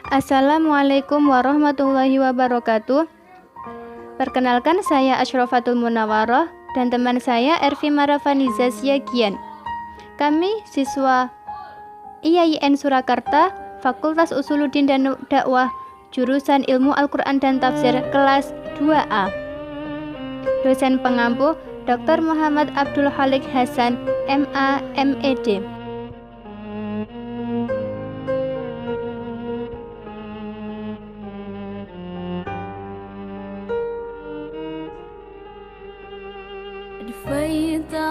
Assalamualaikum warahmatullahi wabarakatuh. Perkenalkan, saya Asyrafatul Munawwaroh dan teman saya Ervi Marafaniza Siagian. Kami siswa IAIN Surakarta, Fakultas Usuluddin dan Dakwah, jurusan Ilmu Al-Quran dan Tafsir, kelas 2A. Dosen pengampu Dr. Muhammad Abdul Khalik Hasan, MA, MED.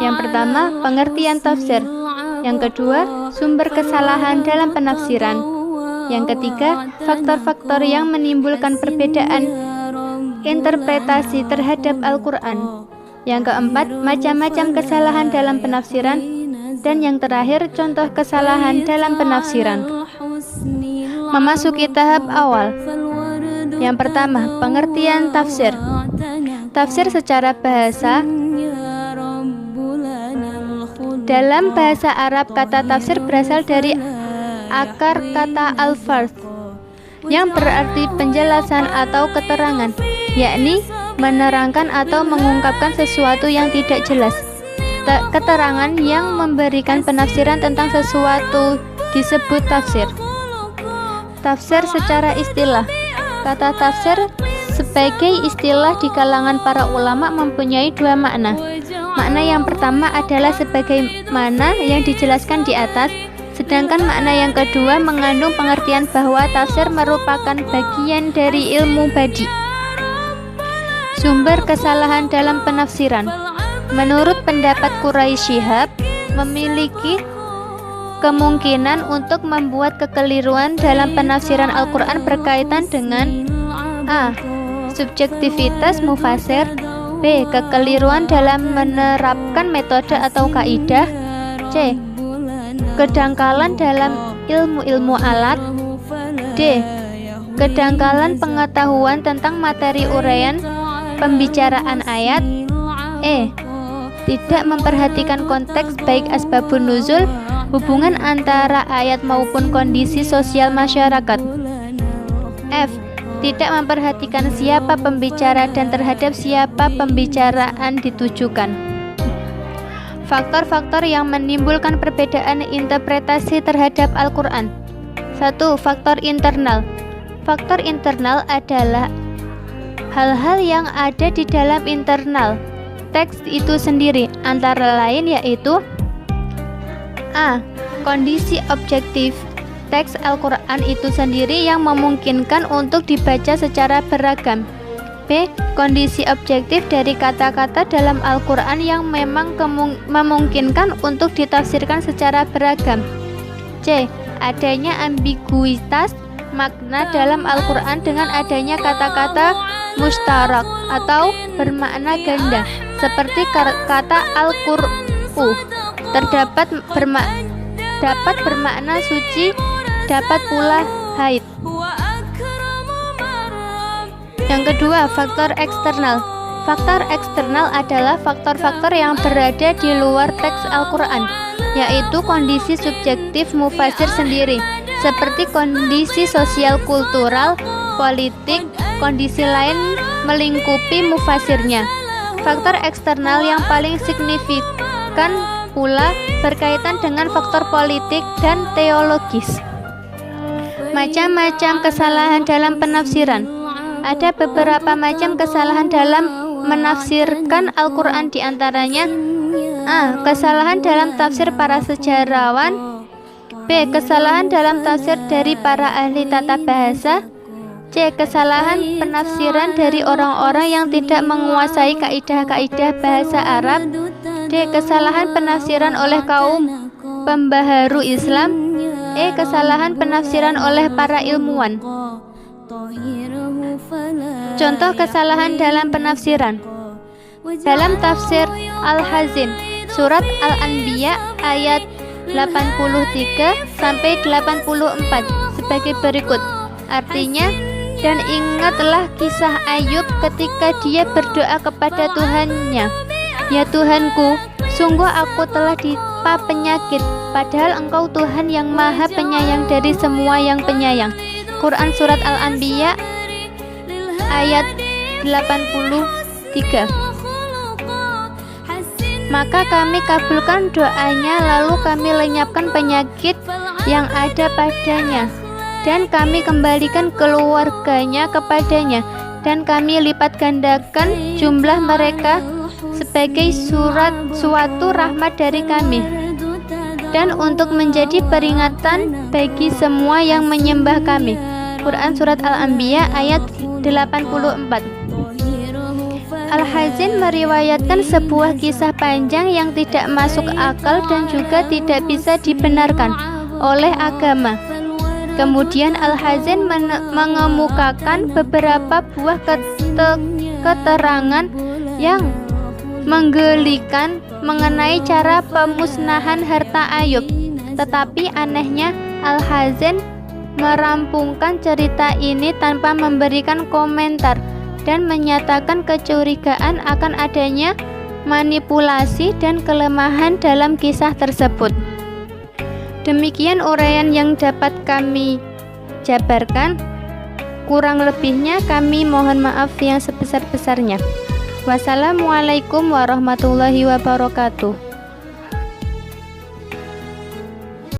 Yang pertama, pengertian tafsir. Yang kedua, sumber kesalahan dalam penafsiran. Yang ketiga, faktor-faktor yang menimbulkan perbedaan interpretasi terhadap Al-Quran. Yang keempat, macam-macam kesalahan dalam penafsiran. Dan yang terakhir, contoh kesalahan dalam penafsiran. Memasuki tahap awal. Yang pertama, pengertian tafsir. Tafsir secara bahasa. Dalam bahasa Arab, kata tafsir berasal dari akar kata al-farth yang berarti penjelasan atau keterangan, yakni menerangkan atau mengungkapkan sesuatu yang tidak jelas. Keterangan yang memberikan penafsiran tentang sesuatu disebut tafsir. Tafsir secara istilah. Kata tafsir sebagai istilah di kalangan para ulama mempunyai dua makna. Makna yang pertama adalah sebagaimana yang dijelaskan di atas, sedangkan makna yang kedua mengandung pengertian bahwa tafsir merupakan bagian dari ilmu badi. Sumber kesalahan dalam penafsiran. Menurut pendapat Quraisy Shihab, memiliki kemungkinan untuk membuat kekeliruan dalam penafsiran Al-Quran berkaitan dengan A. Subjektivitas mufasir, B. Kekeliruan dalam menerapkan metode atau kaidah, C. Kedangkalan dalam ilmu-ilmu alat, D. Kedangkalan pengetahuan tentang materi uraian pembicaraan ayat, E. Tidak memperhatikan konteks baik asbabun nuzul, hubungan antara ayat maupun kondisi sosial masyarakat, F. Tidak memperhatikan siapa pembicara dan terhadap siapa pembicaraan ditujukan. Faktor-faktor yang menimbulkan perbedaan interpretasi terhadap Al-Quran. 1. Faktor internal. Faktor internal adalah hal-hal yang ada di dalam internal teks itu sendiri, antara lain yaitu A. Kondisi objektif teks Al-Quran itu sendiri yang memungkinkan untuk dibaca secara beragam. B. Kondisi objektif dari kata-kata dalam Al-Quran yang memang memungkinkan untuk ditafsirkan secara beragam. C. Adanya ambiguitas makna dalam Al-Quran dengan adanya kata-kata mustarak atau bermakna ganda, seperti kata Al-Qur'u terdapat bermakna suci, dapat pula haid. Yang kedua, faktor eksternal. Faktor eksternal adalah faktor-faktor yang berada di luar teks Al-Quran, yaitu kondisi subjektif mufasir sendiri, seperti kondisi sosial kultural, politik, kondisi lain melingkupi mufasirnya. Faktor eksternal yang paling signifikan pula berkaitan dengan faktor politik dan teologis. Macam-macam kesalahan dalam penafsiran. Ada beberapa macam kesalahan dalam menafsirkan Al-Quran, diantaranya A. Kesalahan dalam tafsir para sejarawan, B. Kesalahan dalam tafsir dari para ahli tata bahasa, C. Kesalahan penafsiran dari orang-orang yang tidak menguasai kaidah-kaidah bahasa Arab, D. Kesalahan penafsiran oleh kaum pembaharu Islam, E. Kesalahan penafsiran oleh para ilmuwan. Contoh kesalahan dalam penafsiran. Dalam tafsir Al-Hazin, surat Al-Anbiya ayat 83 sampai 84 sebagai berikut. Artinya, dan ingatlah kisah Ayub ketika dia berdoa kepada Tuhannya, ya Tuhanku, sungguh aku telah ditimpa penyakit, padahal Engkau Tuhan yang maha penyayang dari semua yang penyayang. Quran Surat Al-Anbiya ayat 83. Maka kami kabulkan doanya, lalu kami lenyapkan penyakit yang ada padanya, dan kami kembalikan keluarganya kepadanya, dan kami lipat gandakan jumlah mereka sebagai suatu rahmat dari kami, dan untuk menjadi peringatan bagi semua yang menyembah kami. Quran Surat Al-Anbiya ayat 84. Al-Hazin meriwayatkan sebuah kisah panjang yang tidak masuk akal dan juga tidak bisa dibenarkan oleh agama. Kemudian Al-Hazin mengemukakan beberapa buah keterangan yang menggelikan mengenai cara pemusnahan harta Ayub. Tetapi anehnya, Al-Hazin merampungkan cerita ini tanpa memberikan komentar dan menyatakan kecurigaan akan adanya manipulasi dan kelemahan dalam kisah tersebut. Demikian uraian yang dapat kami jabarkan. Kurang lebihnya kami mohon maaf yang sebesar-besarnya. Wassalamualaikum warahmatullahi wabarakatuh.